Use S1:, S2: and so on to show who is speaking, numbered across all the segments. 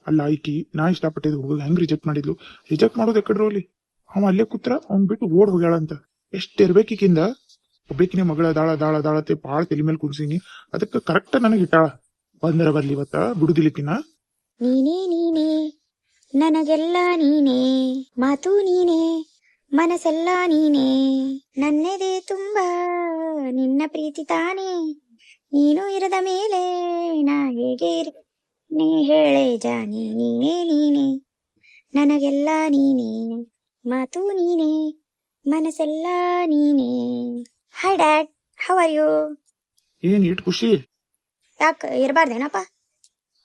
S1: ಅಲ್ಲ ಈಕಿ ನಾ ಇಷ್ಟಪಟ್ಟಿದ್ ಹುಡುಗ ಹೆಂಗ್ ರಿಜೆಕ್ಟ್ ಮಾಡಿದ್ಲು. ರಿಜೆಕ್ಟ್ ಮಾಡೋದು ಎಕಡ್ರು ಅಲ್ಲಿ, ಅವ ಅಲ್ಲೇ ಕೂತ್ರ ಅವ್ನ್ ಬಿಟ್ಟು ಓಡ್ ಹೋಗ್ಯಾಳಂತ. ಎಷ್ಟ್ ಇರ್ಬೇಕೀಕಿಂದ. ಒಬ್ಬೇಕಿನ ಮಗಳ ದಾಳ ದಾಳ ದಾಳತೆ ಬಾಳ ತಲೆ ಮೇಲೆ ಕುಡ್ಸೀನಿ, ಅದಕ್ಕೆ ಕರೆಕ್ಟ್ ನನಗ್ ಇಟ್ಟಾಳ. ಬಂದರ ಬರ್ಲಿ ಇವತ್ತ ಬಿಡುದಿಲಿಕ್ಕಿನ.
S2: ನೀನೇ ನೀನೇ ನನಗೆಲ್ಲ ನೀನೇ, ಮಾತು ನೀನೇ ಮನಸ್ಸೆಲ್ಲ ನೀನೇ, ನನ್ನೆದೆ ತುಂಬಾ ನಿನ್ನ ಪ್ರೀತಿ ತಾನೇ, ನೀನು ಇರದ ಮೇಲೆ ನಾ ಹೇಗೆ ನೀ ಹೇಳೆ ಜಾನಿ, ನೀನೇ ನೀನೇ ನನಗೆಲ್ಲ ನೀನೇ, ಮಾತು ನೀನೇ ಮನಸ್ಸೆಲ್ಲ ನೀನೇ. Hi dad, how are you?
S1: ಏನ್ ಇಟ್ ಖುಷಿ?
S2: ಯಾಕೆ ಇರಬಾರ್ದೇನಪ್ಪ?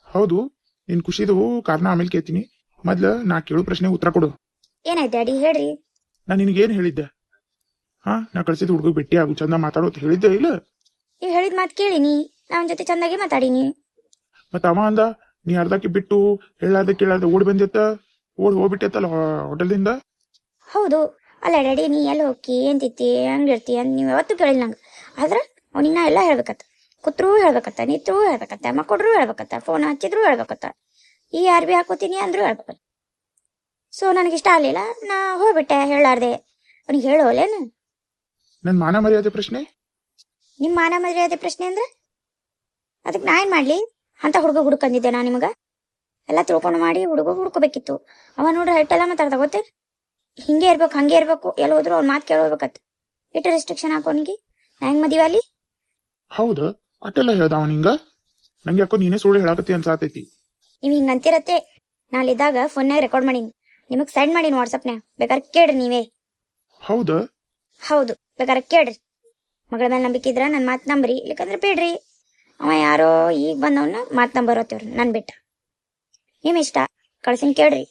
S1: ಹೌದು, ನಿನ್ ಖುಷಿದು ಕಾರಣ ಆಮೇಲೆ ಕೇಳ್ತೀನಿ. ಮೊದ್ಲ ನಾ ಕೇಳೋ ಪ್ರಶ್ನೆಗೆ ಉತ್ತರ ಕೊಡು.
S2: ಏನಾಯ್ತು ಡ್ಯಾಡಿ ಹೇಳ್ರಿ.
S1: ನಾ ನಿನಗೇನ್ ಹೇಳಿದ್ದೆ? ನಾ ಕಳ್ಸಿದ ಹುಡುಗ ಭೇಟಿ ಆಗು, ಚಂದ ಮಾತಾಡೋತ್ ಹೇಳಿದ್ದೆ ಇಲ್ಲ?
S2: ನೀವು ಹೇಳಿದ ಮಾತು ಕೇಳಿನಿ, ಅವನ ಜೊತೆ ಚಂದಾಗಿ ಮಾತಾಡೀನಿ.
S1: ಮತ್ತ ಅವ ಅಂದ ನೀ ಅರ್ಧಕ್ಕೆ ಬಿಟ್ಟು ಹೇಳಾರ್ದ ಕೇಳಾರ್ದ ಓಡಿ ಬಂದಿತ್ತ, ಓಡಿ ಹೋಗ್ಬಿಟ್ಟೈತಲ್ಲ ಹೋಟೆಲ್ದಿಂದ.
S2: ಹೌದು, ಅಲ್ಲ ಡ್ಯಾಡಿ, ನೀ ಎಲ್ಲಿ ಹೋಗಿ ಎಂತಿತ್ತಿ ಹಂಗಿರ್ತಿ ಅಂತ ನೀವು ಯಾವತ್ತೂ ಕೇಳಿಲ್ಲ ನಂಗೆ. ಆದ್ರೆ ಅವನಿಗೆ ನಾ ಎಲ್ಲ ಹೇಳ್ಬೇಕತ್ತ, ಕೂತ್ರೂ ಹೇಳ್ಬೇಕತ್ತ, ನಿತ್ರೂ ಹೇಳ್ಬೇಕತ್ತ, ಮಕ್ಕೊಡ್ರು ಹೇಳ್ಬೇಕತ್ತ, ಫೋನ್ ಹಚ್ಚಿದ್ರು ಹೇಳ್ಬೇಕತ್ತ, ಈ ಆರ್ ಬಿ ಹಾಕೋತೀನಿ ಅಂದ್ರೂ ಹೇಳ್ಬೇಕತ್ತ. ಸೊ ನನಗಿಷ್ಟ ಆಗಲಿಲ್ಲ, ನಾ ಹೋಗ್ಬಿಟ್ಟೆ ಹೇಳಾರ್ದೆ. ಅವನಿಗೆ ಹೇಳೋಲೇನು?
S1: ನನ್ ಮಾನ ಮರ್ಯಾದೆ ಪ್ರಶ್ನೆ.
S2: ನಿಮ್ಮ ಮಾನ ಮರ್ಯಾದೆ ಪ್ರಶ್ನೆ ಅಂದ್ರೆ ಅದಕ್ಕೆ ನಾ ಏನ್ ಮಾಡ್ಲಿ? ಅಂತ ಹುಡುಗ ಹುಡ್ಕಂದಿದ್ದೆ ನಾ ನಿಮಗ ಎಲ್ಲ ತಿಳ್ಕೊಂಡು ಮಾಡಿ ಹುಡುಗ ಹುಡ್ಕೋಬೇಕಿತ್ತು. ಅವ ನೋಡ್ರಿ ಹೈಟೆಲ್ಲ ಮಾತಾಡ್ದ ಗೊತ್ತೇ, ಹಿಂಗೆ ಇರ್ಬೇಕು ಹಂಗೆ ಇರ್ಬೇಕು, ಎಲ್ಲ ಹೋದ್ರು ಅವ್ನ ಮಾತು ಕೇಳೋಬೇಕತ್ತ. ಇಟ್ಟು ರೆಸ್ಟ್ರಿಕ್ಷನ್ ಹಾಕೋನಿಗೆ ನಾ ಹೆಂಗ್ ಮದುವೆ ಅಲ್ಲಿ?
S1: ಹೌದ, ಅಟ್ಟೆಲ್ಲ ಹೇಳ್ದ ಅವ ನಿಂಗ? ನಂಗೆ ಯಾಕೋ ನೀನೇ ಸುಳ್ಳು ಹೇಳಾಕತ್ತಿ ಅನ್ಸಾತೈತಿ.
S2: ನೀವು ಹಿಂಗೆ ಅಂತಿರತ್ತೆ. ನಾಳಿದ್ದಾಗ ಫೋನ್ನಾಗ ರೆಕಾರ್ಡ್ ಮಾಡೀನಿ, ನಿಮಗೆ ಸೆಂಡ್ ಮಾಡೀನಿ ವಾಟ್ಸಪ್ನ್ಯಾಗ, ಬೇಕಾದ್ರೆ ಕೇಳ್ರಿ ನೀವೇ.
S1: ಹೌದ?
S2: ಹೌದು, ಬೇಕಾದ್ರೆ ಕೇಳ್ರಿ. ಮಗಳ ಮೇಲೆ ನಂಬಿಕೆ ಇದ್ರ ನನ್ನ ಮಾತು ನಂಬ್ರಿ, ಇಲ್ಲಕಂದ್ರೆ ಬೇಡ್ರಿ. ಅವ ಯಾರೋ ಈಗ ಬಂದವನ್ನ ಮಾತು ನಂಬರತ್ತೇವ್ರಿ ನನ್ ಬಿಟ್ಟ. ನಿಮ್ ಇಷ್ಟ, ಕಳ್ಸಿನ್ ಕೇಳ್ರಿ.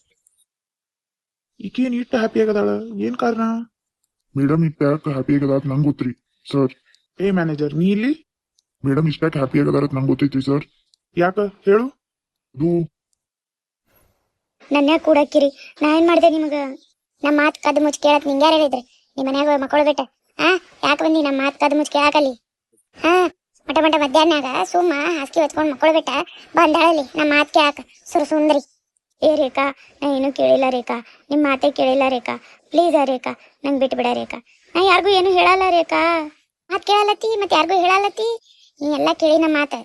S1: ಈಕೇನ್ ಇಷ್ಟ ಹ್ಯಾಪಿ ಆಗದಾಳ, ಏನ್ ಕಾರಣ?
S3: ಮೇಡಮ್ ಇಷ್ಟ್ಯಾಕ್ ಹ್ಯಾಪಿ ಆಗದಾರ ನಂಗೆ ಗೊತ್ತ್ರಿ ಸರ್.
S1: ಏ ಮ್ಯಾನೇಜರ್, ನೀ ಇಲ್ಲಿ?
S3: ಮೇಡಮ್ ಇಷ್ಟ್ಯಾಕ್ ಹ್ಯಾಪಿ ಆಗದಾರ ನಂಗೆ ಗೊತ್ತೈತ್ರಿ ಸರ್.
S1: ಯಾಕ ಹೇಳು?
S3: ಅದು
S2: ನನ್ನ ಕೂಡಕ್ಕಿರಿ, ನಾ ಏನ್ ಮಾಡ್ದೆ ನಿಮಗ? ನಮ್ಮ ಮಾತು ಕದ್ದು ಮುಚ್ಚಿ ಕೇಳಕ್ ನಿಂಗೆ ಯಾರು ಹೇಳಿದ್ರಿ? ನಿಮ್ಮ ಮನ್ಯಾಗ ಮಕ್ಕಳು ಬಿಟ್ಟ ಯಾಕೆ ಬಂದಿ ನಮ್ಮ ಮಾತು ಕದ್ದು ಮುಚ್ಚಿ ಕೇಳಕಲ್ಲಿ? ಮಟ ಮಟ ಮಧ್ಯಾಹ್ನಾಗ ಸುಮ್ಮ ಹಾಸಿಗೆ ಹೊತ್ಕೊಂಡು ಮಕ್ಕಳು ಬಿಟ್ಟ ಬಂದಾಳಲ್ಲಿ ನಮ್ಮ ಮಾತು ಕೇಳಕ ಸುಂದ್ರಿ. ಏ ರೇಖಾ, ನಾ ಏನೂ ಕೇಳಿಲ್ಲ ರೇಖಾ, ನಿಮ್ಮ ಮಾತೇ ಕೇಳಿಲ್ಲ ರೇಖಾ, ಪ್ಲೀಸ್ ರೇಖಾ, ನಂಗೆ ಬಿಟ್ಟು ಬಿಡ ರೇಖಾ. ನಾ ಯಾರಿಗೂ ಏನು ಹೇಳಲ್ಲ ರೇಖಾ. ಮಾತು ಕೇಳಲತ್ತಿ ಮತ್ತೆ ಯಾರಿಗೂ ಹೇಳಲ್ಲತ್ತಿ? ನೀ ಎಲ್ಲ ಕೇಳಿ ನಮ್ಮ ಮಾತು.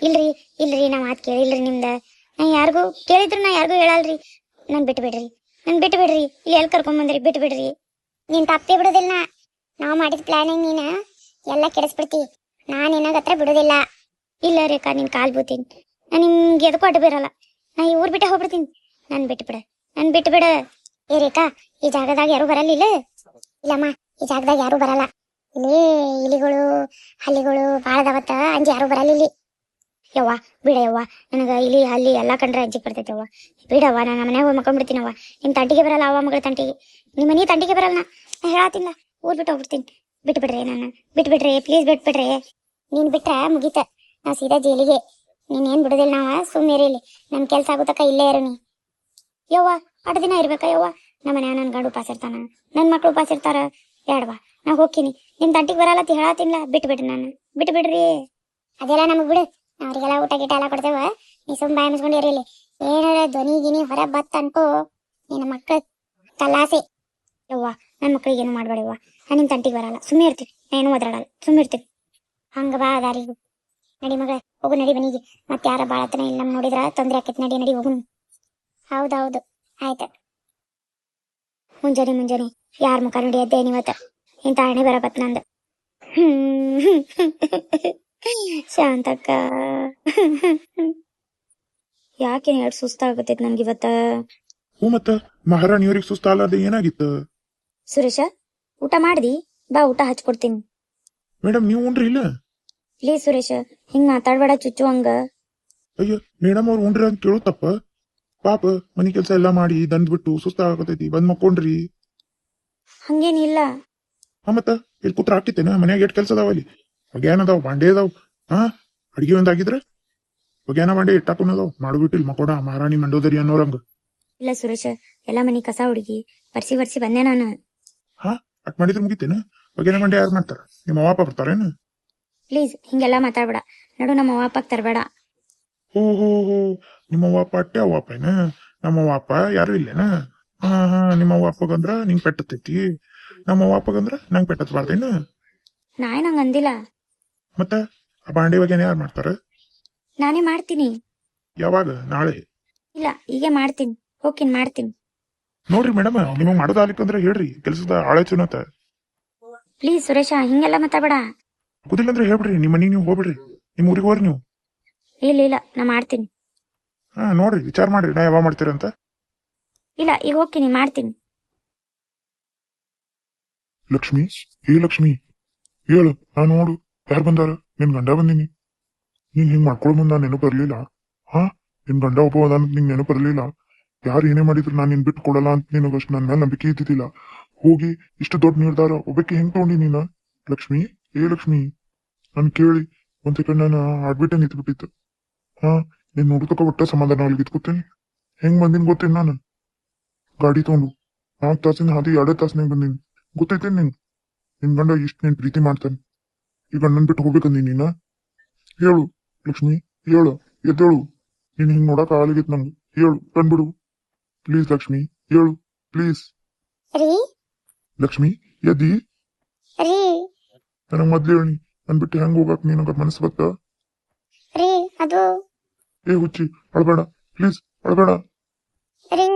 S2: ಇಲ್ರಿ ಇಲ್ರಿ, ನಾ ಮಾತು ಕೇಳಿಲ್ರಿ ನಿಮ್ದ. ನಾ ಯಾರಿಗೂ ಕೇಳಿದ್ರು ನಾ ಯಾರಿಗೂ ಹೇಳಲ್ರಿ. ನನ್ ಬಿಟ್ಟು ಬಿಡ್ರಿ, ನನ್ ಬಿಟ್ಟು ಬಿಡ್ರಿ. ಇಲ್ಲಿ ಎಲ್ಲಿ ಕರ್ಕೊಂಡ್ ಬಂದ್ರಿ? ಬಿಟ್ಟು ಬಿಡ್ರಿ. ನೀನ್ ತಪ್ಪೇ ಬಿಡೋದಿಲ್ಲ. ನಾವು ಮಾಡಿದ ಪ್ಲಾನಿಂಗ್ ನೀನ ಎಲ್ಲ ಕೆಡಿಸ್ಬಿಡ್ತಿ. ನಾನ್ ನಿನಗ ಹತ್ರ ಬಿಡೋದಿಲ್ಲ. ಇಲ್ಲ ರೇಖಾ, ನಿನ್ ಕಾಲ್ ಬೂತೀನಿ. ನಾ ನಿಮ್ಗೆ ಎದಕ್ಕೂ ಅಡ್ಡ ಬೀರಲ್ಲ. ನಾ ಈ ಊರ್ ಬಿಟ್ಟೆ ಹೋಗ್ಬಿಡ್ತೀನಿ. ನನ್ ಬಿಟ್ಟು ಬಿಡ, ನನ್ ಬಿಟ್ಟು ಬಿಡ. ಏ ರೇಖಾ, ಈ ಜಾಗದಾಗ ಯಾರು ಬರಲಿಲ್ಲ? ಇಲ್ಲಮ್ಮ, ಈ ಜಾಗದಾಗ ಯಾರು ಬರಲ್ಲ. ಇಲ್ಲಿ ಇಲಿಗಳು ಹಲ್ಲಿಗಳು ಬಾಳ ಅದಾವತ್ತ, ಅಂಜಿ ಯಾರು ಬರಲ್ಲ ಇಲ್ಲಿ. ಯವ್ವ ಬಿಡ ಯವ್ವ, ನನಗ ಇಲ್ಲಿ ಅಲ್ಲಿ ಎಲ್ಲಾ ಕಂಡ್ರೆ ಅಂಜಿಕ್ ಬರ್ತೈತಿ ಯವ್ವ. ಬಿಡವ್ವ, ನಾನು ಮನ್ಯಾಗ ಹೋಗಿ ಮಕ್ಕೊಂಡ್ಬಿಡ್ತೀನವ್ವ. ನಿಮ್ ತಂಟಿಗೆ ಬರಲ್ಲ ಅವ್ವ, ಮಗಳ ತಂಟಿಗೆ. ನಿಮ್ಮ ಮನಿ ತಂಟಿಗೆ ಬರಲ್ಲ. ನಾ ಹೇಳತ್ತಿಲ್ಲ, ಊರ್ ಬಿಟ್ಟು ಹೋಗ್ಬಿಡ್ತೀನಿ. ಬಿಟ್ಟು ಬಿಡ್ರಿ, ನಾನು ಬಿಟ್ಟು ಬಿಡ್ರಿ, ಪ್ಲೀಸ್ ಬಿಟ್ಟು ಬಿಡ್ರಿ. ನೀನ್ ಬಿಟ್ರ ಮುಗೀತ, ನಾ ಸೀದಾ ಜೈಲಿಗೆ. ನೀನ್ ಏನ್ ಬಿಡುದಿಲ್ಲ. ನಾವ ಸುಮ್ಮನೆ ಇಲ್ಲಿ ನನ್ ಕೆಲ್ಸ ಆಗುತ್ತಕ್ಕ ಇಲ್ಲೇ ಇರು ನೀ. ಯವ್ವ, 8 ದಿನ ಇರ್ಬೇಕಾ ಯವ್ವ? ನಮ್ಮ ಮನ್ಯಾಗ ನನ್ ಗಂಡು ಉಪಾಸ ಇರ್ತಾನ, ನನ್ ಮಕ್ಳು ಉಪಾಸ ಇರ್ತಾರ. ಬೇಡವಾ, ನಾ ಹೋಗ್ತೀನಿ. ನಿಮ್ ತಂಟಿಗೆ ಬರಲ್ಲತ್ತಿ ಹೇಳತ್ತಿಲ್ಲ, ಬಿಟ್ಟು ಬಿಡ್ರಿ, ನಾನು ಬಿಟ್ಟು ಬಿಡ್ರಿ. ಅದೆಲ್ಲ ನಮಗ್ ಬಿಡು, ಅವ್ರಿಗೆಲ್ಲ ಊಟ ಗೀಟ ಎಲ್ಲ ಕೊಡ್ತೇವ. ನೀ ಸುಮ್ ಬಾಯಿ ಮುಚ್ಕೊಂಡಿರಿ. ಇಲ್ಲಿ ಏನಾರ ಧ್ವನಿ ಗಿನಿ ಹೊರ ಬತ್ ಅನ್ಕೋ, ನಿನ್ನ ಮಕ್ಳ ತಲಾಸೆ. ಯವ್ವ, ನನ್ ಮಕ್ಳಿಗೆ ಏನು ಮಾಡ್ಬೇಡವ್ವ, ನಾನು ನಿಮ್ ತಂಟಿಗೆ ಬರಲ್ಲ. ಸುಮ್ಮನೆ ಇರ್ತೀನಿ, ಏನು ಒದರಾಡಲ್ಲ, ಸುಮ್ಮನೆ ಇರ್ತೀನಿ. ಹಂಗ ಬಾ ದಾರಿಗೂ. ನಡಿ ಮಗಳ, ಹೋಗು ನಡಿ ಮನಿಗೆ. ಮತ್ತೆ ಯಾರ ಬಾಳತನ ಇಲ್ಲ ನಮ್ ನೋಡಿದ್ರ ತೊಂದ್ರೆ ಆಕೈತಿ. ನಡಿ ನಡಿ ಹೋಗುನು. ಹೌದೌದು, ಆಯ್ತು. ಮುಂಜಾನೆ ಯಾರ ಮುಖ ನೋಡಿ ಎದ್ದೆ ನೀವತ್ತ? ಇಂತ ಹಣೆ ಬರಕತ್ ನಂದು. ಶಾಂತಕ್ಕ, ಯಾಕೆ ಎರಡು ಸುಸ್ತಾಗತೈತಿ ನನ್ಗಿವತ್ತ?
S1: ಹ್ಞೂ ಮತ್ತ ಮಹಾರಾಣಿಯವ್ರಿಗೆ ಸುಸ್ತ ಅಲ್ಲದೆ ಏನಾಗಿತ್ತು?
S2: ಸುರೇಶ, ಊಟ ಮಾಡ್ದಿ? ಬಾ, ಊಟ ಹಚ್ಕೊಡ್ತೀನಿ.
S1: ಮೇಡಮ್ ನೀವು ಉಂಡ್ರಿ ಇಲ್ಲ?
S2: ಪ್ಲೀಸ್ ಸುರೇಶ, ಹಿಂಗ್ ಮಾತಾಡ್ಬೇಡ ಚುಚ್ಚು ಹಂಗ.
S1: ಅಯ್ಯೋ ಮೇಡಮ್ ಅವ್ರು ಉಂಡ್ರಿ ಅಂತ ಕೇಳು ತಪ್ಪ. ಪಾಪ ಮನಿ ಕೆಲಸ ಎಲ್ಲಾ ಮಾಡಿ ದಂದ್ ಬಿಟ್ಟು ಸುಸ್ತ ಆಗತೈತಿ, ಬಂದ್ ಮಕ್ಕೊಂಡ್ರಿ.
S2: ಹಂಗೇನಿಲ್ಲ.
S1: ಮತ್ತ ಇಲ್ಲಿ ಕೂತ್ರ ಆಗ್ತಿತ್ತೇನ? ಮನ್ಯಾಗ ಎಷ್ಟ್ ಕೆಲ್ಸ ಅದಾವ ಅಲ್ಲಿ? ಹೊಗ್ಯಾನ ಅದಾವ, ಬಾಂಡೆ ಅದಾವ. ಅಡಿಗೆ ಒಂದಾಗಿದ್ರ ಹೊಗ್ಯಾನ ಬಾಂಡೆ ಇಟ್ಟಾಕೊಂಡದಾವ್. ಮಾಡ್ಬಿಟ್ಟು ಇಲ್ಲಿ ಮಕ್ಕೋಣ ಮಹಾರಾಣಿ ಮಂಡೋದರಿ ಅನ್ನೋರಂಗ.
S2: ಇಲ್ಲ ಸುರೇಶ, ಎಲ್ಲಾ ಮನಿ ಕಸ ಹುಡುಗಿ ಬರ್ಸಿ ಬಂದೆ ನಾನು.
S1: ಅಟ್ ಮಾಡಿದ್ರೆ ಮುಗಿತೇನ? ಹೊಗ್ಯಾನ ಬಾಂಡೆ ಯಾರು ಮಾಡ್ತಾರ? ನಿಮ್ಮ ಅವ್ವ ಅಪ್ಪ ಬರ್ತಾರೇನು?
S2: ಪ್ಲೀಸ್ ಹಿಂಗೆಲ್ಲಾ ಮಾತಾಡ್ಬೇಡ. ನಡು ನಮ್ಮ ಅವ್ವ ಅಪ್ಪಗ್ ತರಬೇಡ.
S1: ಹೋ ನಿಮ್ಮವ್ವ ಅಪ್ಪ ಅಟ್ಟೆ ಅವ್ವ ಅಪ್ಪ ಏನ ನಮ್ಮವ್ವ ಅಪ್ಪ ಯಾರು ಇಲ್ಲೇನ ಹಾ ನಿಮ್ಮವ್ವ ಅಪ್ಪಗಂದ್ರ ನಿಂಗ್ ಪೆಟ್ಟತೈತಿ ನಮ್ಮವ್ವ ಅಪ್ಪಗಂದ್ರ ನಂಗ್ ಪೆಟ್ಟತ್ಬಾರ್ದೇನ
S2: ನಾ ಏನ್ ಹಂಗ್ ಅಂದಿಲ್ಲ.
S1: ಮತ್ತ ಆ ಬಾಂಡೆ ಬಗ್ಗೆ ಯಾರು ಮಾಡ್ತಾರ
S2: ನಾನೇ ಮಾಡ್ತೀನಿ.
S1: ಯಾವಾಗ ನಾಳೆ
S2: ಇಲ್ಲ ಈಗೇ ಮಾಡ್ತೀನಿ. ಹೋಗ್ತೀನಿ ಮಾಡ್ತೀನಿ.
S1: ನೋಡ್ರಿ ಮೇಡಮ್ ನಿಮಗ್ ಮಾಡೋದಾಗ್ಲಿಕ್ಕಂದ್ರ ಹೇಳ್ರಿ ಕೆಲ್ಸದ ಆಳೋಚನತ
S2: ಪ್ಲೀಸ್ ಸುರೇಶ ಹಿಂಗೆಲ್ಲ ಮಾತಾಡ್ಬೇಡ.
S1: ಆಗುದಿಲ್ಲ ಅಂದ್ರೆ ಹೇಳ್ಬಿಡ್ರಿ ನಿಮ್ಮ ಮನೆಗೆ ನೀವು ಹೋಗ್ಬಿಡ್ರಿ ನಿಮ್ ಊರಿಗೆ ಹೋಗ್ರಿ ನೀವು
S2: ಇಲ್ಲ ಇಲ್ಲ ನಾ ಮಾಡ್ತೀನಿ.
S1: ಹಾ ನೋಡ್ರಿ ವಿಚಾರ ಮಾಡ್ರಿ ನಾ ಯಾವಾಗ ಮಾಡ್ತೀರಂತ
S2: ಇಲ್ಲ ಈಗ ಹೋಗ್ತೀನಿ ಮಾಡ್ತೀನಿ.
S3: ಲಕ್ಷ್ಮಿ ಲಕ್ಷ್ಮಿ ಹೇಳು ನಾ ನೋಡು ಯಾರು ಬಂದಾರ ನಿನ್ ಗಂಡ ಬಂದೀನಿ. ನೀನ್ ಹಿಂಗ್ ಮಾಡ್ಕೊಳ್ಳೋ ಮುಂದ ನೆನಪು ಬರ್ಲಿಲ್ಲ. ಹಾ ನಿನ್ ಗಂಡ ಒಬ್ಬ ಅದಾನ ನಿಂಗ್ ನೆನಪು ಬರ್ಲಿಲ್ಲ. ಯಾರು ಏನೇ ಮಾಡಿದ್ರು ನಾನ್ ನಿನ್ ಬಿಟ್ಟು ಕೊಡಲ್ಲ ಅಂತ ನಿನಗಷ್ಟು ನನ್ನ ಮೇಲೆ ನಂಬಿಕೆ ಇದ್ದಿದ್ದಿಲ್ಲ. ಹೋಗಿ ಇಷ್ಟು ದೊಡ್ಡ ನಿರ್ಧಾರ ಒಬ್ಬಕ್ಕೆ ಹೆಂಗ್ ತಗೊಂಡಿ ನೀನ ಲಕ್ಷ್ಮಿ ಲಕ್ಷ್ಮಿ ನನ್ ಕೇಳಿ ಒಂದ್ ಸೆಕೆಂಡ್ ನಾನು ಆಡ್ಬಿಟ್ಟೆ ನಿಂತ್ಬಿಟ್ಟಿತ್ತು. ಹಾ ನೀನ್ ನೋಡ್ತಕ್ಕ ಒಟ್ಟ ಸಮಾಧಾನ ಅಲ್ಲಿ ಇದ್ಕೊತೇನೆ. ಹೆಂಗ್ ಬಂದಿನ್ ಗೊತ್ತೇನ್ ನಾನು ಗಾಡಿ ತಗೊಂಡು 4 ತಾಸಿನ ಹಾದಿ 2 ತಾಸಿನಾಗ ಬಂದೀನಿ. ಗೊತ್ತೈತೇನ್ ನಿನ್ ಗಂಡ ಇಷ್ಟ ನೀನ್ ಪ್ರೀತಿ ಮಾಡ್ತಾನೆ. ಈ ಗಂಡನ್ ಬಿಟ್ಟು ಹೋಗ್ಬೇಕಂದಿ ನೀನ ಹೇಳು ಲಕ್ಷ್ಮಿ ಹೇಳು ಎದ್ದೇಳು. ನೀನ್ ಹಿಂಗ್ ನೋಡಕ್ ಆಗಲಿಗಿತ್ ನಂಗೆ ಹೇಳು ಕಣ್ಬಿಡು ಪ್ಲೀಸ್ ಲಕ್ಷ್ಮಿ ಹೇಳು ಪ್ಲೀಸ್.
S2: ರೀ
S3: ಲಕ್ಷ್ಮಿ ಎದ್ದಿ
S2: ರೀ
S3: ನನಗ್ ಮೊದ್ಲು ಹೇಳಿ ನನ್ ಬಿಟ್ಟು ಹೆಂಗ್ ಹೋಗಕ್ ನಿನಗ ಮನಸ್ಸು ಬತ್ತ.
S2: ರೀ ಅದು
S3: ಹುಚ್ಚಿ ಅಳ್ಬೇಡ ಪ್ಲೀಸ್ ಅಳ್ಬೇಡ.
S2: ರೀ